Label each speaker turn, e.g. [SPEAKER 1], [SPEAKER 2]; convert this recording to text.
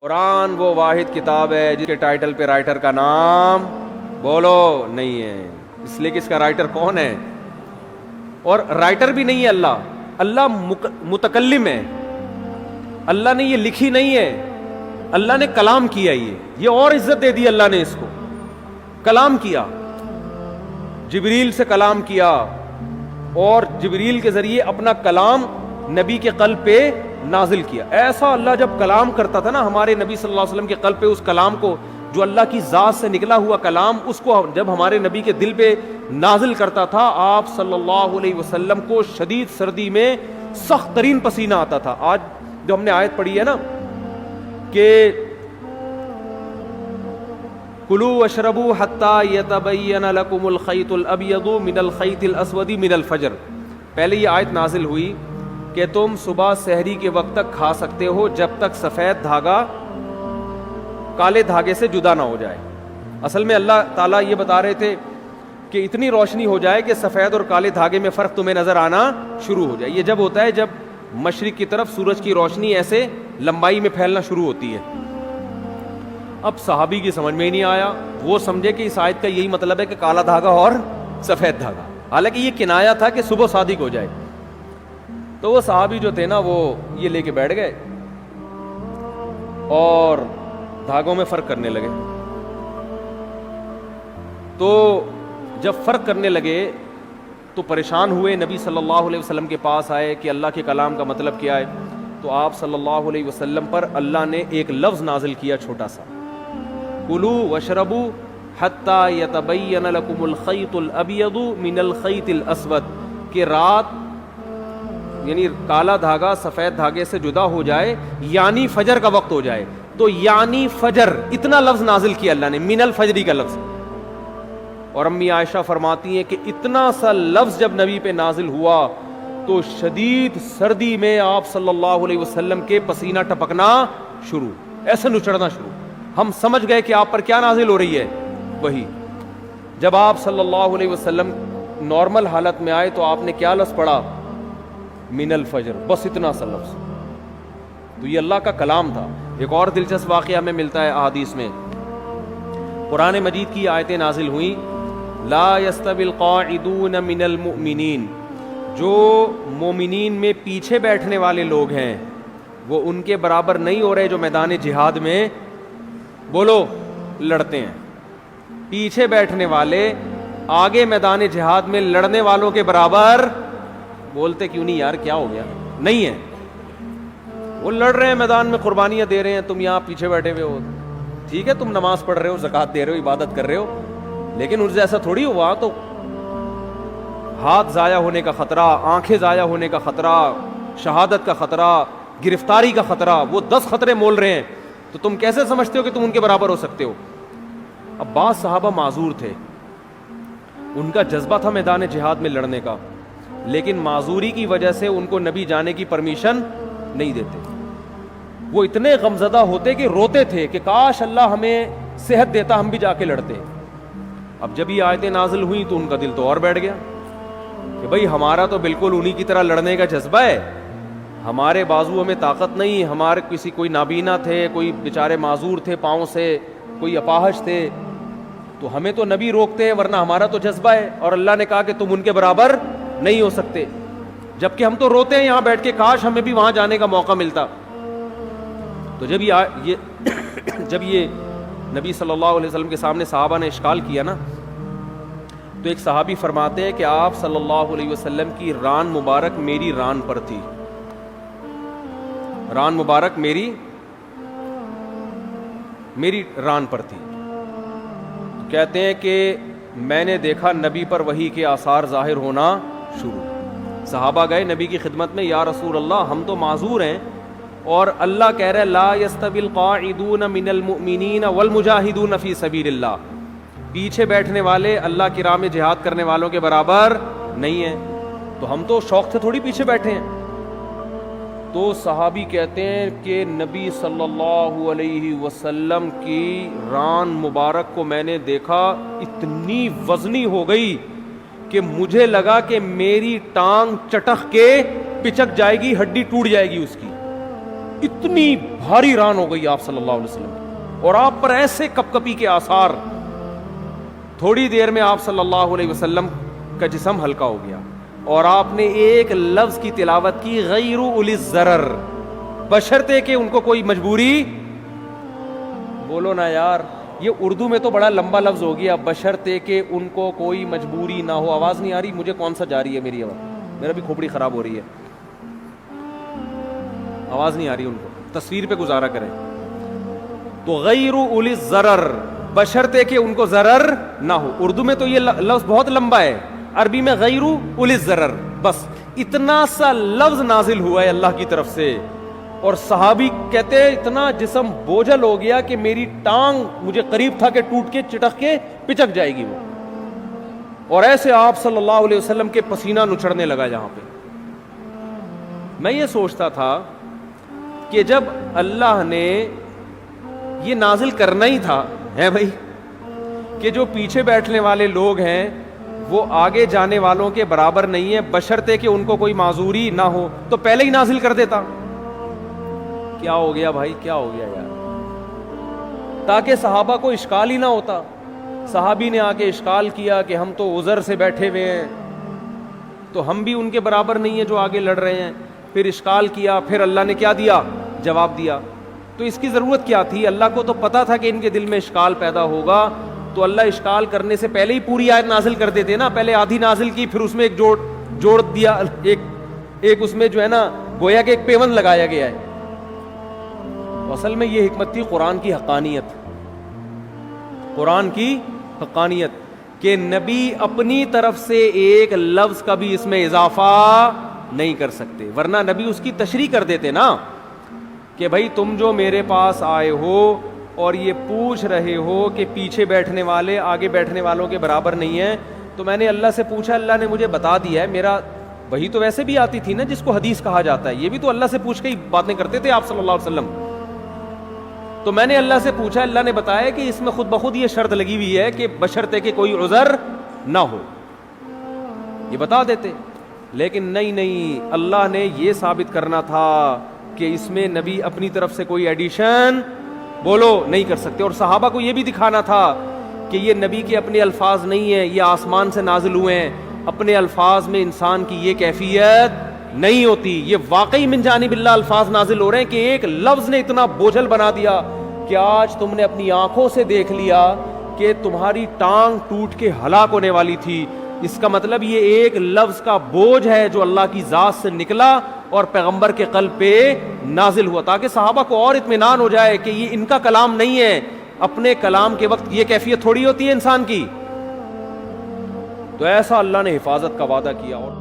[SPEAKER 1] قرآن وہ واحد کتاب ہے جس کے ٹائٹل پہ رائٹر کا نام بولو نہیں ہے، اس لیے کہ اس کا رائٹر کون ہے، اور رائٹر بھی نہیں ہے اللہ متکلم ہے، اللہ نے یہ لکھی نہیں ہے، اللہ نے کلام کیا، یہ اور عزت دے دی اللہ نے، اس کو کلام کیا، جبریل سے کلام کیا اور جبریل کے ذریعے اپنا کلام نبی کے قلب پہ نازل کیا۔ ایسا اللہ جب کلام کرتا تھا نا ہمارے نبی صلی اللہ علیہ وسلم کے قلب پہ، اس کلام کو جو اللہ کی ذات سے نکلا ہوا کلام، اس کو جب ہمارے نبی کے دل پہ نازل کرتا تھا، آپ صلی اللہ علیہ وسلم کو شدید سردی میں سخت ترین پسینہ آتا تھا۔ آج جو ہم نے آیت پڑھی ہے نا کہ کلوا واشربوا حتی یتبین لکم الخیط الابیض من الخیط الاسود من الفجر، پہلے یہ آیت نازل ہوئی کہ تم صبح سحری کے وقت تک کھا سکتے ہو جب تک سفید دھاگا کالے دھاگے سے جدا نہ ہو جائے۔ اصل میں اللہ تعالیٰ یہ بتا رہے تھے کہ اتنی روشنی ہو جائے کہ سفید اور کالے دھاگے میں فرق تمہیں نظر آنا شروع ہو جائے۔ یہ جب ہوتا ہے جب مشرق کی طرف سورج کی روشنی ایسے لمبائی میں پھیلنا شروع ہوتی ہے۔ اب صحابی کی سمجھ میں ہی نہیں آیا، وہ سمجھے کہ اس آیت کا یہی مطلب ہے کہ کالا دھاگا اور سفید دھاگا، حالانکہ یہ کنایا تھا کہ صبح صادق ہو جائے۔ تو وہ صحابی جو تھے نا وہ یہ لے کے بیٹھ گئے اور دھاگوں میں فرق کرنے لگے۔ تو جب فرق کرنے لگے تو پریشان ہوئے، نبی صلی اللہ علیہ وسلم کے پاس آئے کہ اللہ کے کلام کا مطلب کیا ہے۔ تو آپ صلی اللہ علیہ وسلم پر اللہ نے ایک لفظ نازل کیا چھوٹا سا، کلوا واشربوا حتی یتبین لکم الخیط الابیض من الخیط الاسود، کہ رات یعنی کالا دھاگا سفید دھاگے سے جدا ہو جائے، یعنی فجر کا وقت ہو جائے۔ تو یعنی فجر، اتنا لفظ نازل کیا اللہ نے، من الفجری کا لفظ۔ اور امی عائشہ فرماتی ہیں کہ اتنا سا لفظ جب نبی پہ نازل ہوا تو شدید سردی میں آپ صلی اللہ علیہ وسلم کے پسینہ ٹپکنا شروع، ایسے نچڑنا شروع۔ ہم سمجھ گئے کہ آپ پر کیا نازل ہو رہی ہے، وہی۔ جب آپ صلی اللہ علیہ وسلم نارمل حالت میں آئے تو آپ نے کیا لفظ پڑھا، من الفجر، بس اتنا سا لفظ۔ تو یہ اللہ کا کلام تھا۔ ایک اور دلچسپ واقعہ ہمیں ملتا ہے احادیث میں، قرآن مجید کی آیتیں نازل ہوئیں، لا یستوی القاعدون من المؤمنین، جو مومنین میں پیچھے بیٹھنے والے لوگ ہیں وہ ان کے برابر نہیں ہو رہے جو میدان جہاد میں بولو لڑتے ہیں۔ پیچھے بیٹھنے والے آگے میدان جہاد میں لڑنے والوں کے برابر، بولتے کیوں نہیں یار، کیا ہو گیا، نہیں ہے۔ وہ لڑ رہے ہیں میدان میں، قربانیاں دے رہے ہیں، تم یہاں پیچھے بیٹھے ہوئے ہو۔ ٹھیک ہے تم نماز پڑھ رہے ہو، زکوٰۃ دے رہے ہو، عبادت کر رہے ہو، لیکن ان سے ایسا تھوڑی ہوا تو ہاتھ ضائع ہونے کا خطرہ، آنکھیں ضائع ہونے کا خطرہ، شہادت کا خطرہ، گرفتاری کا خطرہ، وہ 10 خطرے مول رہے ہیں، تو تم کیسے سمجھتے ہو کہ تم ان کے برابر ہو سکتے ہو؟ اب بعض صحابہ معذور تھے، ان کا جذبہ تھا میدان جہاد میں لڑنے کا، لیکن معذوری کی وجہ سے ان کو نبی جانے کی پرمیشن نہیں دیتے۔ وہ اتنے غمزدہ ہوتے کہ روتے تھے کہ کاش اللہ ہمیں صحت دیتا، ہم بھی جا کے لڑتے۔ اب جب یہ آیتیں نازل ہوئیں تو ان کا دل تو اور بیٹھ گیا کہ بھئی ہمارا تو بالکل انہی کی طرح لڑنے کا جذبہ ہے، ہمارے بازو میں طاقت نہیں، ہمارے کوئی نابینا تھے، کوئی بیچارے معذور تھے پاؤں سے، کوئی اپاہج تھے، تو ہمیں تو نبی روکتے ہیں، ورنہ ہمارا تو جذبہ ہے، اور اللہ نے کہا کہ تم ان کے برابر نہیں ہو سکتے، جبکہ ہم تو روتے ہیں یہاں بیٹھ کے کاش ہمیں بھی وہاں جانے کا موقع ملتا۔ تو جب یہ نبی صلی اللہ علیہ وسلم کے سامنے صحابہ نے اشکال کیا نا، تو ایک صحابی فرماتے ہیں کہ آپ صلی اللہ علیہ وسلم کی ران مبارک میری ران پر تھی، ران مبارک میری ران پر تھی۔ کہتے ہیں کہ میں نے دیکھا نبی پر وحی کے آثار ظاہر ہونا شروع۔ صحابہ گئے نبی کی خدمت میں، یا رسول اللہ ہم تو معذور ہیں، اور اللہ کہہ رہا ہے لا یستوی القاعدون من المؤمنین والمجاہدون فی سبیل اللہ، پیچھے بیٹھنے والے اللہ کی راہ میں جہاد کرنے والوں کے برابر نہیں ہیں۔ تو ہم تو شوق سے تھوڑی پیچھے بیٹھے ہیں۔ تو صحابی کہتے ہیں کہ نبی صلی اللہ علیہ وسلم کی ران مبارک کو میں نے دیکھا، اتنی وزنی ہو گئی کہ مجھے لگا کہ میری ٹانگ چٹخ کے پچک جائے گی، ہڈی ٹوٹ جائے گی اس کی، اتنی بھاری ران ہو گئی آپ صلی اللہ علیہ وسلم کی، اور آپ پر ایسے کپکپی کے آثار، تھوڑی دیر میں آپ صلی اللہ علیہ وسلم کا جسم ہلکا ہو گیا، اور آپ نے ایک لفظ کی تلاوت کی، غیر اولی الضرر، بشرطے کہ ان کو کوئی مجبوری، بولو نا یار، یہ اردو میں تو بڑا لمبا لفظ ہو گیا، بشرطے کہ ان کو کوئی مجبوری نہ ہو۔ آواز نہیں آ رہی مجھے؟ کون سا جا رہی ہے میری آواز؟ میرا بھی کھوپڑی خراب ہو رہی ہے، آواز نہیں آ رہی ان کو، تصویر پہ گزارا کریں۔ تو غیر اولی الضرر، بشرطے کہ ان کو ضرر نہ ہو۔ اردو میں تو یہ لفظ بہت لمبا ہے، عربی میں غیر اولی الضرر، بس اتنا سا لفظ نازل ہوا ہے اللہ کی طرف سے، اور صحابی کہتے ہیں اتنا جسم بوجھل ہو گیا کہ میری ٹانگ مجھے قریب تھا کہ ٹوٹ کے چٹک کے پچک جائے گی وہ، اور ایسے آپ صلی اللہ علیہ وسلم کے پسینہ نچڑنے لگا جہاں پہ۔ میں یہ سوچتا تھا کہ جب اللہ نے یہ نازل کرنا ہی تھا ہے بھائی، کہ جو پیچھے بیٹھنے والے لوگ ہیں وہ آگے جانے والوں کے برابر نہیں ہے، بشرطے کہ ان کو کوئی معذوری نہ ہو، تو پہلے ہی نازل کر دیتا۔ کیا ہو گیا بھائی، کیا ہو گیا یار؟ تاکہ صحابہ کو اشکال ہی نہ ہوتا۔ صحابی نے آ کے اشکال کیا کہ ہم تو عذر سے بیٹھے ہوئے ہیں، تو ہم بھی ان کے برابر نہیں ہیں جو آگے لڑ رہے ہیں۔ پھر اشکال کیا، پھر اللہ نے کیا دیا؟ جواب دیا۔ تو اس کی ضرورت کیا تھی؟ اللہ کو تو پتا تھا کہ ان کے دل میں اشکال پیدا ہوگا، تو اللہ اشکال کرنے سے پہلے ہی پوری آیت نازل کر دیتے نا، پہلے آدھی نازل کی، پھر اس میں ایک جوڑ دیا، ایک اس میں جو ہے نا گویا کہ ایک پیوند لگایا گیا ہے۔ اصل میں یہ حکمت تھی قرآن کی حقانیت، قرآن کی حقانیت، کہ نبی اپنی طرف سے ایک لفظ کا بھی اس میں اضافہ نہیں کر سکتے، ورنہ نبی اس کی تشریح کر دیتے نا کہ بھائی تم جو میرے پاس آئے ہو اور یہ پوچھ رہے ہو کہ پیچھے بیٹھنے والے آگے بیٹھنے والوں کے برابر نہیں ہیں، تو میں نے اللہ سے پوچھا، اللہ نے مجھے بتا دیا ہے، میرا وہی تو ویسے بھی آتی تھی نا جس کو حدیث کہا جاتا ہے، یہ بھی تو اللہ سے پوچھ کے ہی باتیں کرتے تھے آپ صلی اللہ علیہ وسلم۔ تو میں نے اللہ سے پوچھا، اللہ نے بتایا کہ اس میں خود بخود یہ شرط لگی ہوئی ہے کہ بشرطے کہ کوئی عذر نہ ہو، یہ بتا دیتے، لیکن نہیں، اللہ نے یہ ثابت کرنا تھا کہ اس میں نبی اپنی طرف سے کوئی ایڈیشن بولو نہیں کر سکتے، اور صحابہ کو یہ بھی دکھانا تھا کہ یہ نبی کے اپنے الفاظ نہیں ہیں، یہ آسمان سے نازل ہوئے ہیں، اپنے الفاظ میں انسان کی یہ کیفیت نہیں ہوتی، یہ واقعی من جانب اللہ الفاظ نازل ہو رہے ہیں کہ ایک لفظ نے اتنا بوجھل بنا دیا کہ آج تم نے اپنی آنکھوں سے دیکھ لیا کہ تمہاری ٹانگ ٹوٹ کے ہلاک ہونے والی تھی۔ اس کا مطلب یہ ایک لفظ کا بوجھ ہے جو اللہ کی ذات سے نکلا اور پیغمبر کے قلب پہ نازل ہوا، تاکہ صحابہ کو اور اطمینان ہو جائے کہ یہ ان کا کلام نہیں ہے، اپنے کلام کے وقت یہ کیفیت تھوڑی ہوتی ہے انسان کی۔ تو ایسا اللہ نے حفاظت کا وعدہ کیا۔ اور